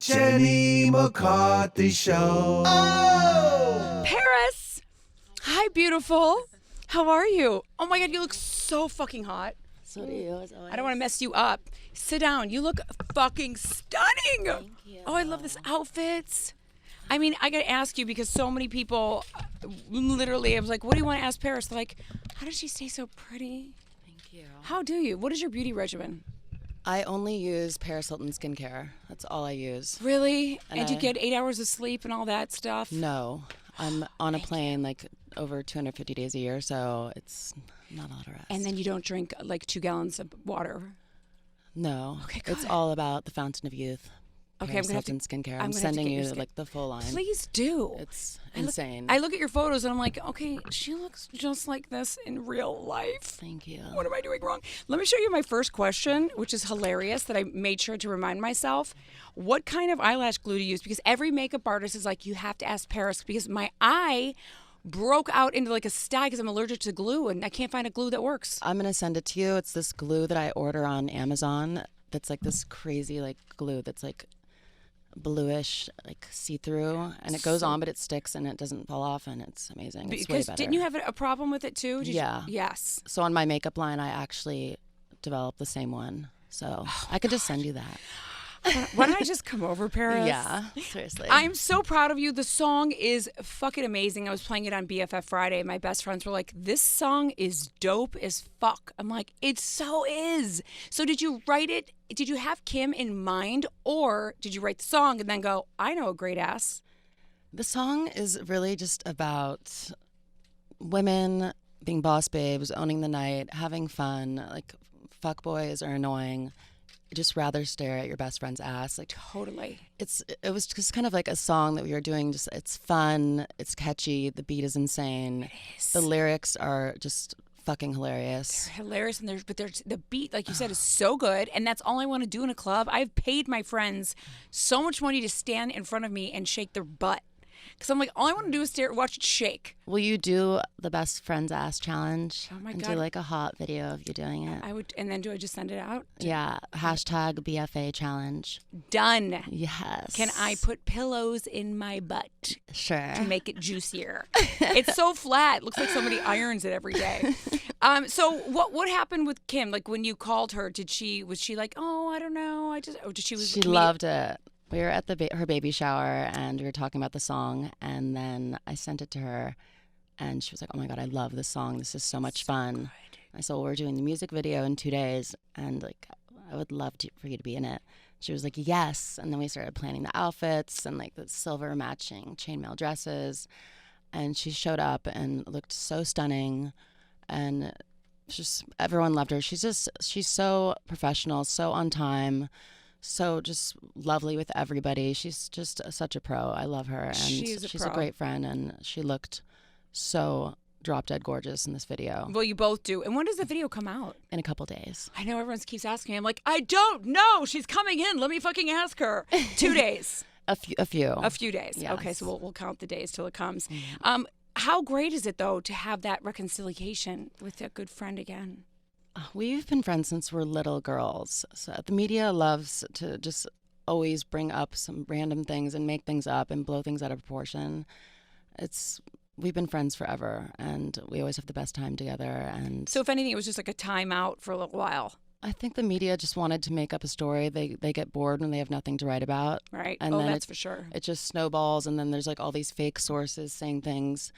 Jenny McCarthy Show. Oh! Paris! Hi, beautiful. How are you? Oh my God, you look so fucking hot. So do you. I don't want to mess you up. Sit down. You look fucking stunning. Thank you. Oh, I love this outfit. I mean, I got to ask you because so many people, literally, I was like, what do you want to ask Paris? They're like, how does she stay so pretty? Thank you. How do you? What is your beauty regimen? I only use Paris Hilton skincare. That's all I use. Really? And you get 8 hours of sleep and all that stuff? No. I'm on a plane like over 250 days a year, so it's not a lot of rest. And then you don't drink like 2 gallons of water? No. Okay, good. It's all about the fountain of youth. Okay, Paris I'm gonna have Hilton to. skincare. I'm I'm gonna have to sending get you your like the full line. Please do. It's insane. I look at your photos and I'm like, okay, she looks just like this in real life. Thank you. What am I doing wrong? Let me show you my first question, which is hilarious that I made sure to remind myself. What kind of eyelash glue to use? Because every makeup artist is like, you have to ask Paris because my eye broke out into like a sty because I'm allergic to glue and I can't find a glue that works. I'm going to send it to you. It's this glue that I order on Amazon that's like this crazy like glue that's like bluish, like see-through, and it goes on, but it sticks and it doesn't fall off, and it's amazing. It's way better. Didn't you have a problem with it too? Yeah. Yes. So on my makeup line, I actually developed the same one. So I could just send you that. Why don't I just come over, Paris? Yeah, seriously. I'm so proud of you. The song is fucking amazing. I was playing it on BFF Friday, and my best friends were like, this song is dope as fuck. I'm like, it so is. So did you write it? Did you have Kim in mind, or did you write the song and then go, I know a great ass? The song is really just about women being boss babes, owning the night, having fun. Like, fuckboys are annoying. Just rather stare at your best friend's ass. Like, Totally. It was just kind of like a song that we were doing. Just it's fun, it's catchy, the beat is insane. It is. The lyrics are just fucking hilarious. They're hilarious, and there's the beat, like you said, is so good, and that's all I want to do in a club. I've paid my friends so much money to stand in front of me and shake their butt. Because I'm like, all I want to do is watch it shake. Will you do the best friend's ass challenge? Oh my and God. do like a hot video of you doing it? I would, and then do I just send it out? Yeah. Hashtag BFA challenge. Done. Yes. Can I put pillows in my butt Sure. to make it juicier? It's so flat. It looks like somebody irons it every day. So what happened with Kim? Like when you called her, was she like, oh, I don't know, She loved it. We were at her baby shower and we were talking about the song, and then I sent it to her and she was like, oh my God, I love this song. This is so much fun. Good. I said, well, we're doing the music video in 2 days and like I would love for you to be in it. She was like, yes. And then we started planning the outfits and like the silver matching chainmail dresses, and she showed up and looked so stunning, and just everyone loved her. She's so professional, so on time, so just lovely with everybody. She's just such a pro. I love her, and she's a great friend, and she looked so drop dead gorgeous in this video. Well, you both do. And when does the video come out? In a couple days. I know everyone keeps asking me. I'm like, I don't know. She's coming in. Let me fucking ask her. 2 days. A few days. Yes. Okay, so we'll count the days till it comes. Mm-hmm. How great is it, though, to have that reconciliation with a good friend again? We've been friends since we're little girls. So the media loves to just always bring up some random things and make things up and blow things out of proportion. We've been friends forever, and we always have the best time together. And so if anything, it was just like a timeout for a little while. I think the media just wanted to make up a story. They get bored when they have nothing to write about. Right. And then that's for sure. It just snowballs, and then there's like all these fake sources saying things.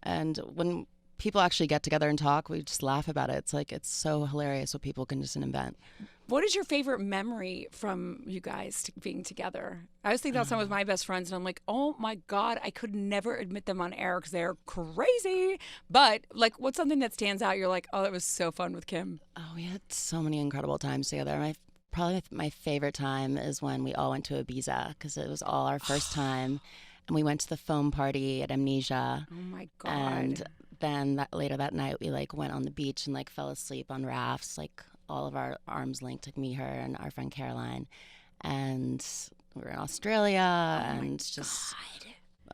And when people actually get together and talk, we just laugh about it. It's so hilarious what people can just invent. What is your favorite memory from you guys being together? I was thinking about some with my best friends, and I'm like, oh my God, I could never admit them on air because they're crazy. But like, what's something that stands out? You're like, oh, that was so fun with Kim. Oh, we had so many incredible times together. Probably my favorite time is when we all went to Ibiza, because it was all our first time. And we went to the foam party at Amnesia. Oh my God. And then later that night, we like went on the beach and like fell asleep on rafts, like all of our arms linked, like me, her, and our friend Caroline. And we were in Australia, and just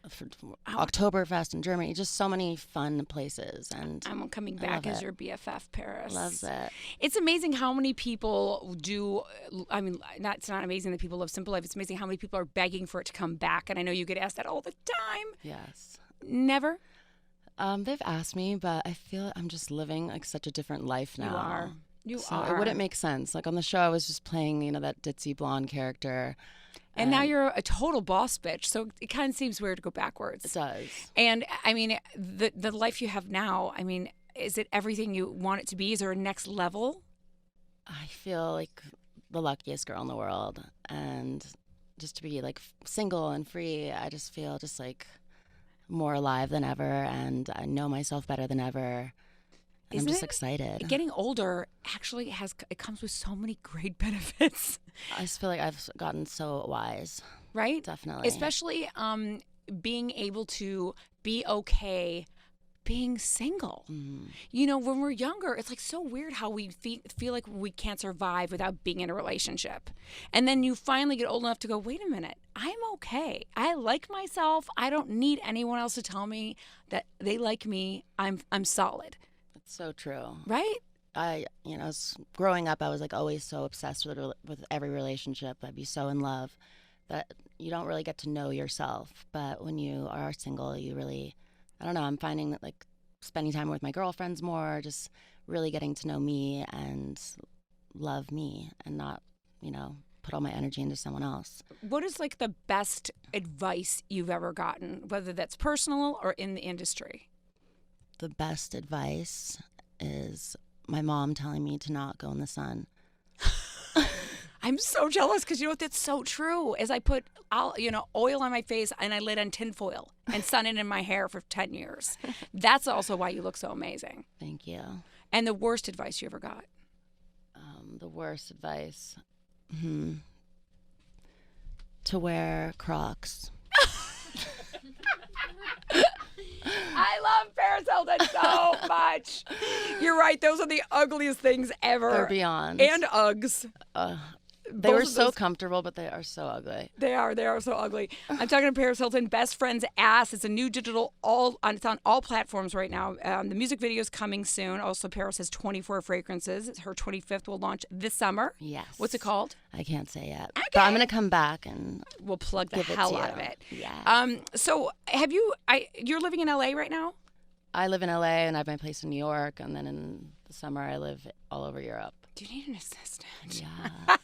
for Oktoberfest in Germany, just so many fun places. And I'm coming back as your BFF, Paris. Loves it. It's amazing how many people do. I mean, it's not amazing that people live simple life. It's amazing how many people are begging for it to come back. And I know you get asked that all the time. Yes. Never? They've asked me, but I feel I'm just living like such a different life now. You so are. It wouldn't make sense. Like on the show, I was just playing, that ditzy blonde character. And now you're a total boss bitch, so it kind of seems weird to go backwards. It does. And, I mean, the life you have now, I mean, is it everything you want it to be? Is there a next level? I feel like the luckiest girl in the world. And just to be, like, single and free, I just feel just, like, more alive than ever. And I know myself better than ever. I'm just excited. Getting older actually it comes with so many great benefits. I just feel like I've gotten so wise. Right? Definitely. Especially being able to be okay being single. Mm. When we're younger, it's like so weird how we feel like we can't survive without being in a relationship. And then you finally get old enough to go, wait a minute, I'm okay. I like myself. I don't need anyone else to tell me that they like me. I'm solid. So true. Right? Growing up, I was like always so obsessed with every relationship. I'd be so in love that you don't really get to know yourself. But when you are single, you really, I don't know, I'm finding that like spending time with my girlfriends more, just really getting to know me and love me and not, put all my energy into someone else. What is like the best advice you've ever gotten, whether that's personal or in the industry? The best advice is my mom telling me to not go in the sun. I'm so jealous because that's so true. As I put oil on my face and I laid on tinfoil and sun it in my hair for 10 years. That's also why you look so amazing. Thank you. And the worst advice you ever got? The worst advice? To wear Crocs. I love Paris Hilton so much. You're right. Those are the ugliest things ever. They're beyond. And Uggs. They were so comfortable, but they are so ugly. They are so ugly. I'm talking to Paris Hilton, Best Friend's Ass. It's a new digital, it's on all platforms right now. The music video is coming soon. Also, Paris has 24 fragrances. Her 25th will launch this summer. Yes. What's it called? I can't say yet. Okay. But I'm going to come back and we'll plug the hell out of it. Yeah. So you're living in LA right now? I live in LA and I have my place in New York. And then in the summer, I live all over Europe. Do you need an assistant? Yeah.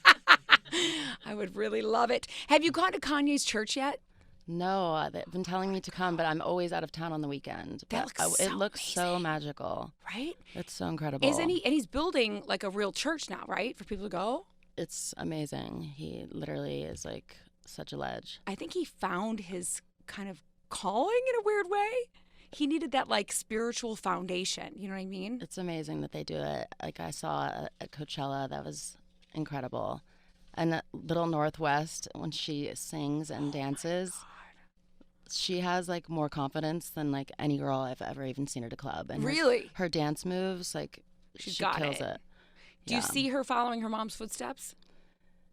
I would really love it. Have you gone to Kanye's church yet? No, they've been telling me to come, but I'm always out of town on the weekend. It looks so magical. Right? It's so incredible. And he's building like a real church now, right? For people to go? It's amazing. He literally is like such a ledge. I think he found his kind of calling in a weird way. He needed that like spiritual foundation. You know what I mean? It's amazing that they do it. Like I saw at Coachella, that was incredible. And Little Northwest, when she sings and dances, she has like more confidence than like any girl I've ever even seen at a club. And really? Her dance moves, like she kills it. Do you see her following her mom's footsteps?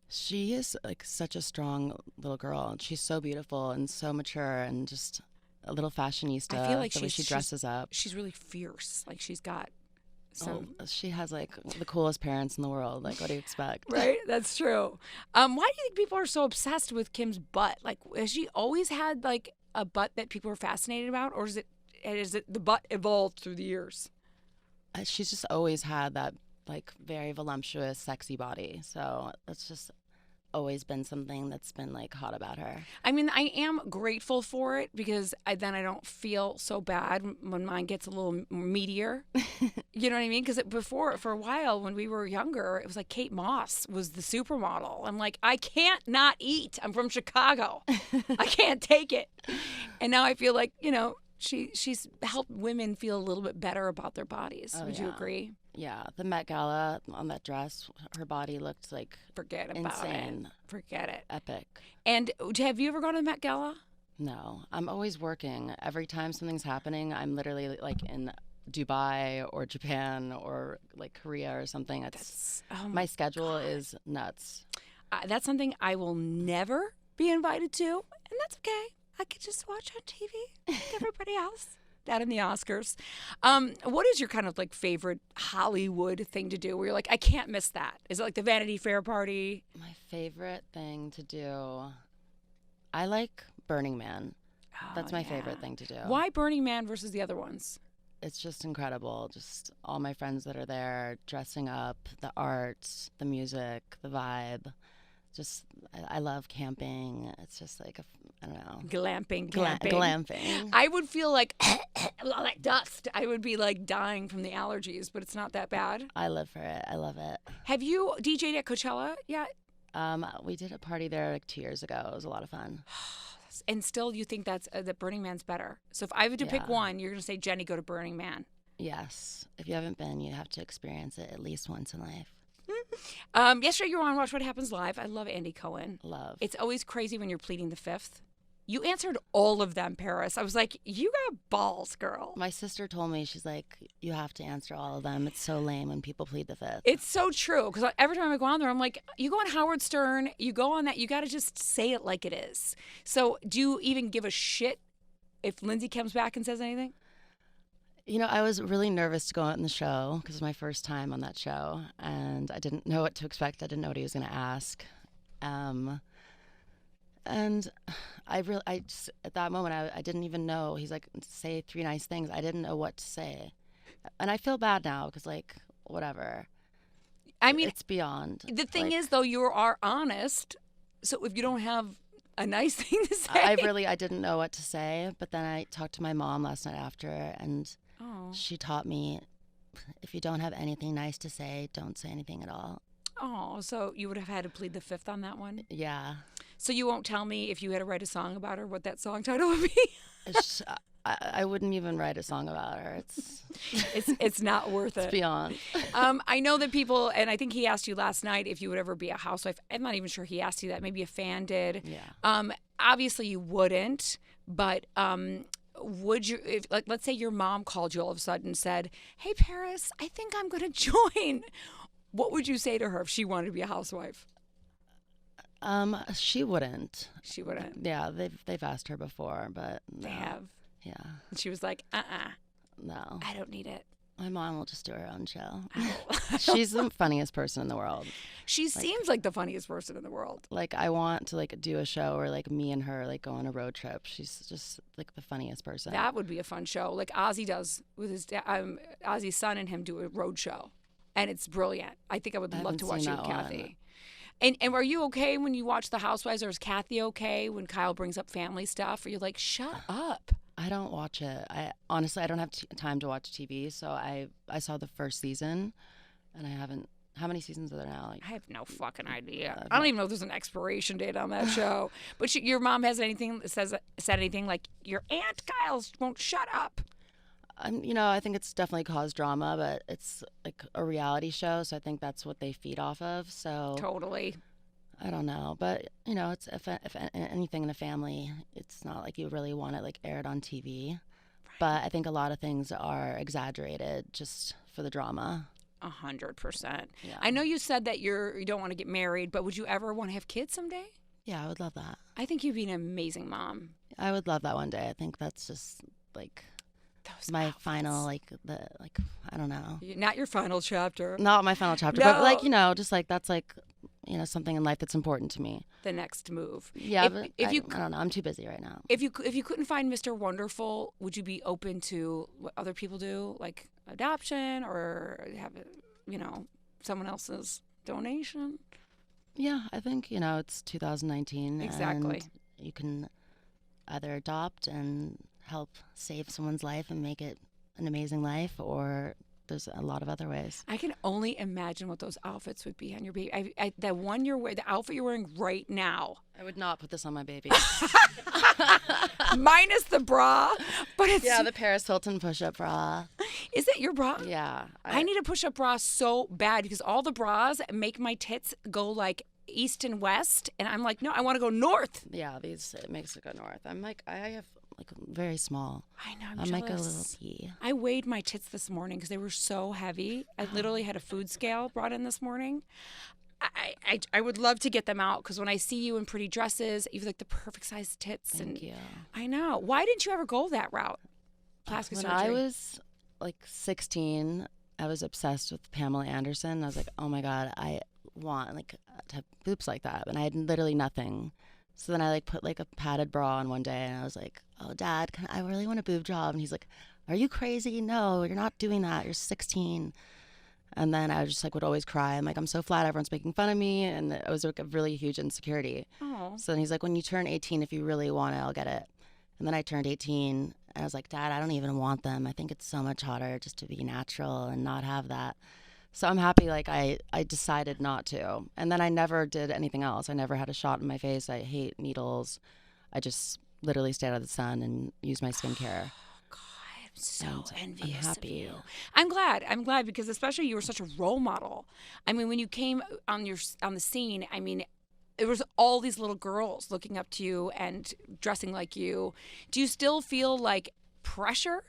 She is like such a strong little girl. She's so beautiful and so mature and just a little fashionista. I feel like the way she dresses up. She's really fierce. Like she's got she has like the coolest parents in the world. Like, what do you expect? Right? That's true. Why do you think people are so obsessed with Kim's butt? Like, has she always had like a butt that people are fascinated about, or is it the butt evolved through the years? She's just always had that like very voluptuous, sexy body. So that's just always been something that's been like hot about her. I mean, I am grateful for it because then I don't feel so bad when mine gets a little meatier. You know what I mean? Because before, for a while when we were younger, it was like Kate Moss was the supermodel. I'm like, I can't not eat. I'm from Chicago. I can't take it. And now I feel like, she's helped women feel a little bit better about their bodies. Would you agree? Yeah, the Met Gala on that dress, her body looked like forget about insane. It. Forget it. Epic. And have you ever gone to the Met Gala? No, I'm always working. Every time something's happening, I'm literally like in Dubai or Japan or like Korea or something. My schedule is nuts. That's something I will never be invited to, and that's okay. I could just watch on TV like everybody else. That and the Oscars. What is your kind of like favorite Hollywood thing to do where you're like, I can't miss that? Is it like the Vanity Fair party? My favorite thing to do, I like Burning Man. That's my favorite thing to do. Why Burning Man versus the other ones? It's just incredible. Just all my friends that are there, dressing up, the art, the music, the vibe. Just, I love camping. It's just like, I don't know. Glamping. Glamping. I would feel like, all that dust. I would be like dying from the allergies, but it's not that bad. I live for it. I love it. Have you DJ'd at Coachella yet? We did a party there like 2 years ago. It was a lot of fun. And still you think that Burning Man's better. So if I had to pick one, you're going to say, Jenny, go to Burning Man. Yes. If you haven't been, you have to experience it at least once in life. Yesterday you were on Watch What Happens Live. I love Andy Cohen. Love. It's always crazy when you're pleading the fifth. You answered all of them, Paris. I was like, you got balls, girl. My sister told me, she's like, you have to answer all of them. It's so lame when people plead the fifth. It's so true. Because every time I go on there, I'm like, you go on Howard Stern, you go on that, you got to just say it like it is. So do you even give a shit if Lindsay comes back and says anything? You know, I was really nervous to go on the show because it was my first time on that show, and I didn't know what to expect. I didn't know what he was going to ask. And I just, at that moment, I didn't even know. He's like, say 3 nice things. I didn't know what to say. And I feel bad now because, like, whatever. I mean, it's beyond. The thing is, though, you are honest. So if you don't have a nice thing to say. I didn't know what to say. But then I talked to my mom last night after, and she taught me, if you don't have anything nice to say, don't say anything at all. Oh, so you would have had to plead the fifth on that one? Yeah. So you won't tell me if you had to write a song about her, what that song title would be? I wouldn't even write a song about her. It's not worth it. It's beyond. I know that people, and I think he asked you last night if you would ever be a housewife. I'm not even sure he asked you that. Maybe a fan did. Yeah. Obviously you wouldn't, but would you, if, like, let's say your mom called you all of a sudden and said, hey, Paris, I think I'm going to join. What would you say to her if she wanted to be a housewife? She wouldn't. She wouldn't. Yeah, they've asked her before, but no. They have. Yeah. And she was like, no, I don't need it. My mom will just do her own show. She's the funniest person in the world. She seems like the funniest person in the world. Like, I want to like do a show where like me and her like go on a road trip. She's just like the funniest person. That would be a fun show, like Ozzy does with his Ozzy's son and him do a road show, and it's brilliant. I think I would love to watch you with Kathy. And are you okay when you watch The Housewives, or is Kathy okay when Kyle brings up family stuff? Or you're like, shut up? I don't watch it. I honestly, I don't have time to watch TV. So I saw the first season, and I haven't. How many seasons are there now? Like, I have no fucking idea. I don't even know if there's an expiration date on that show. But your mom has anything that said anything like your Aunt Kyle's won't shut up? You know, I think it's definitely caused drama, but it's like a reality show, so I think that's what they feed off of. So totally. I don't know, but you know, it's if anything in a family, it's not like you really want it like aired on TV. Right. But I think a lot of things are exaggerated just for the drama. 100%. Yeah. I know you said that you don't want to get married, but would you ever want to have kids someday? Yeah, I would love that. I think you'd be an amazing mom. I would love that one day. I think that's just like my final, I don't know. Not your final chapter. Not my final chapter, No. but like, you know, just like that's like, you know, something in life that's important to me. The next move. Yeah, but I don't know. I'm too busy right now. If you couldn't find Mr. Wonderful, would you be open to what other people do, like adoption, or have someone else's donation? Yeah, I think, you know, it's 2019. Exactly. And you can either adopt and help save someone's life and make it an amazing life, or there's a lot of other ways. I can only imagine what those outfits would be on your baby. That one you're wearing, the outfit you're wearing right now. I would not put this on my baby. Minus the bra, but it's the Paris Hilton push-up bra. Is it your bra? Yeah. I need a push-up bra so bad because all the bras make my tits go like east and west, and I'm like, no, I want to go north. Yeah, it makes it go north. I'm like, I have like very small. I know, I'm jealous. like a little pea. I weighed my tits this morning because they were so heavy. I literally had a food scale brought in this morning. I would love to get them out because when I see you in pretty dresses, you have like the perfect size tits. Thank you. I know. Why didn't you ever go that route? Plastic When surgery. I was like 16, I was obsessed with Pamela Anderson. I was like, oh my God, I want like to have boobs like that. And I had literally nothing. So then I like put like a padded bra on one day and I was like, oh Dad, I really want a boob job. And he's like, are you crazy? No, you're not doing that. You're 16. And then I just like would always cry. I'm like, I'm so flat. Everyone's making fun of me. And it was like a really huge insecurity. Oh. So then he's like, when you turn 18, if you really want it, I'll get it. And then I turned 18 and I was like, Dad, I don't even want them. I think it's so much hotter just to be natural and not have that. So I'm happy like I decided not to. And then I never did anything else. I never had a shot in my face. I hate needles. I just literally stayed out of the sun and used my skincare. I'm so envious I'm happy. of you. I'm glad because especially you were such a role model. I mean, when you came on the scene, I mean, there was all these little girls looking up to you and dressing like you. Do you still feel like pressure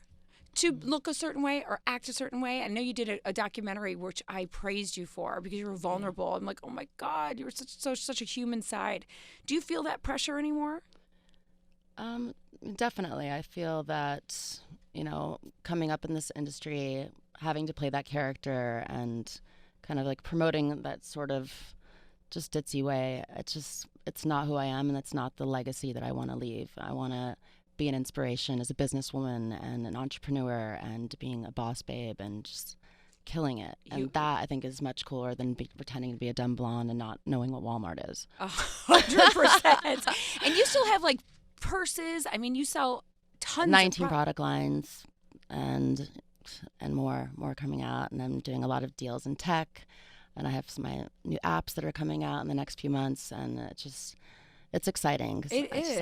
to look a certain way or act a certain way? I know you did a documentary which I praised you for because you were vulnerable. I'm like, oh my God, you were such a human side. Do you feel that pressure anymore? Definitely. I feel that, you know, coming up in this industry, having to play that character and kind of like promoting that sort of just ditzy way, it's not who I am and it's not the legacy that I want to leave. I want to be an inspiration as a businesswoman and an entrepreneur and being a boss babe and just killing it. And that I think is much cooler than pretending to be a dumb blonde and not knowing what Walmart is. 100%. And you still have like purses. I mean, you sell tons 19 of product lines and more coming out. And I'm doing a lot of deals in tech. And I have my new apps that are coming out in the next few months. And it's exciting.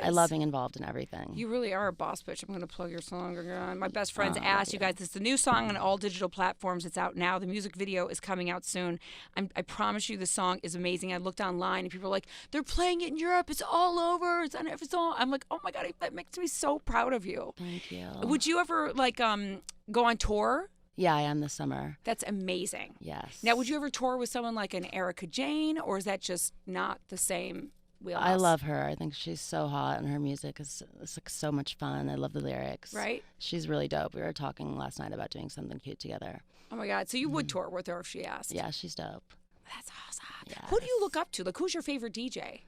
I love being involved in everything. You really are a boss bitch. I'm going to plug your song again. My best friends asked you guys. This is the new song on all digital platforms. It's out now. The music video is coming out soon. I promise you the song is amazing. I looked online and people were like, they're playing it in Europe. It's all over. It's on every song. I'm like, oh my God, that makes me so proud of you. Thank you. Would you ever like go on tour? Yeah, I am this summer. That's amazing. Yes. Now, would you ever tour with someone like an Erica Jane, or is that just not the same wheelhouse? I love her. I think she's so hot, and her music is like so much fun. I love the lyrics. Right? She's really dope. We were talking last night about doing something cute together. Oh my God! So you would tour with her if she asked? Yeah, she's dope. That's awesome. Yes. Who do you look up to? Like, who's your favorite DJ?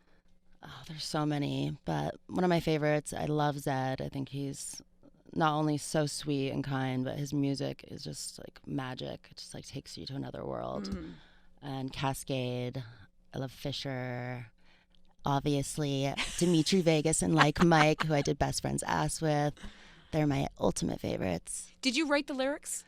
Oh, there's so many, but one of my favorites, I love Zed. I think he's not only so sweet and kind, but his music is just like magic. It just like takes you to another world. And Cascade, I love Fisher. Obviously, Dimitri Vegas and Like Mike, who I did Best Friends Ass with. They're my ultimate favorites. Did you write the lyrics?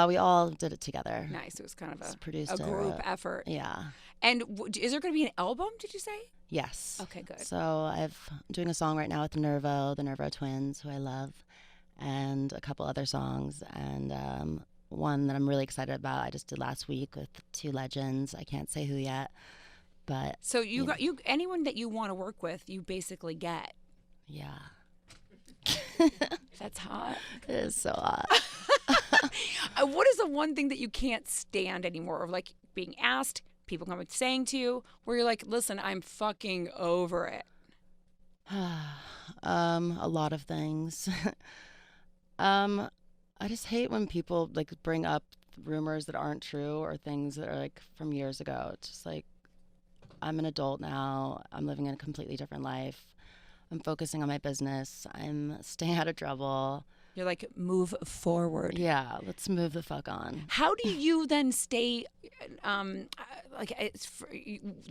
We all did it together. Nice. It was kind of produced a group effort. Yeah. And is there going to be an album, did you say? Yes. Okay, good. So I'm doing a song right now with the Nervo Twins, who I love, and a couple other songs. And one that I'm really excited about, I just did last week with two legends. I can't say who yet. But so you anyone that you want to work with, you basically get. Yeah. That's hot. It is so hot. What is the one thing that you can't stand anymore? Or like being asked, people coming saying to you, where you're like, listen, I'm fucking over it. A lot of things. I just hate when people like bring up rumors that aren't true or things that are like from years ago. It's just like, I'm an adult now. I'm living in a completely different life. I'm focusing on my business. I'm staying out of trouble. You're like, move forward. Yeah, let's move the fuck on. How do you then stay,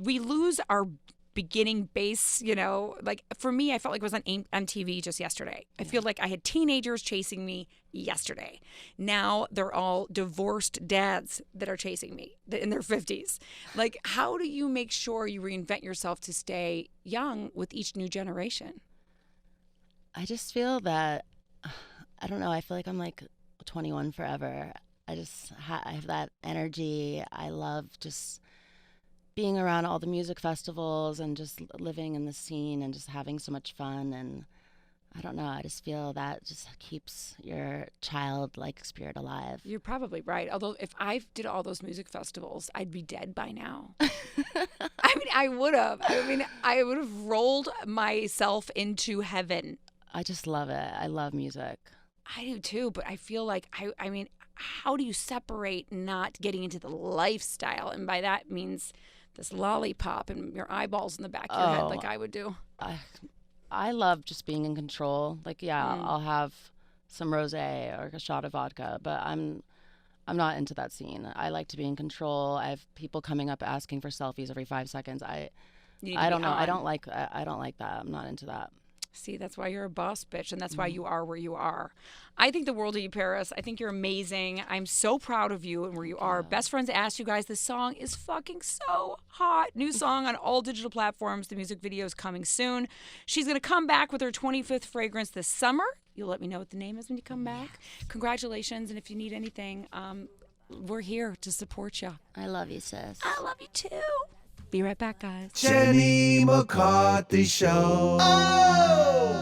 we lose our beginning base, you know? Like, for me, I felt like it was on MTV just yesterday. I feel like I had teenagers chasing me yesterday. Now they're all divorced dads that are chasing me in their 50s. Like, how do you make sure you reinvent yourself to stay young with each new generation? I just feel that, I don't know, I feel like I'm like 21 forever. I just I have that energy. I love just being around all the music festivals and just living in the scene and just having so much fun. And I don't know. I just feel that just keeps your childlike spirit alive. You're probably right. Although if I did all those music festivals, I'd be dead by now. I mean, I would have. I mean, I would have rolled myself into heaven. I just love it. I love music. I do too, but I feel like I mean, how do you separate not getting into the lifestyle? And by that means this lollipop and your eyeballs in the back of your head like I would do. I love just being in control. Like, yeah, I'll have some rosé or a shot of vodka, but I'm not into that scene. I like to be in control. I have people coming up asking for selfies every 5 seconds. I don't know. I don't like that. I'm not into that. See, that's why you're a boss bitch, and that's why you are where you are. I think the world of you, Paris. I think you're amazing. I'm so proud of you and where you are. Best Friends asked you guys, this song is fucking so hot. New song on all digital platforms. The music video is coming soon. She's going to come back with her 25th fragrance this summer. You'll let me know what the name is when you come back. Congratulations, and if you need anything, we're here to support you. I love you, sis. I love you, too. Be right back, guys. Jenny McCarthy Show. Oh!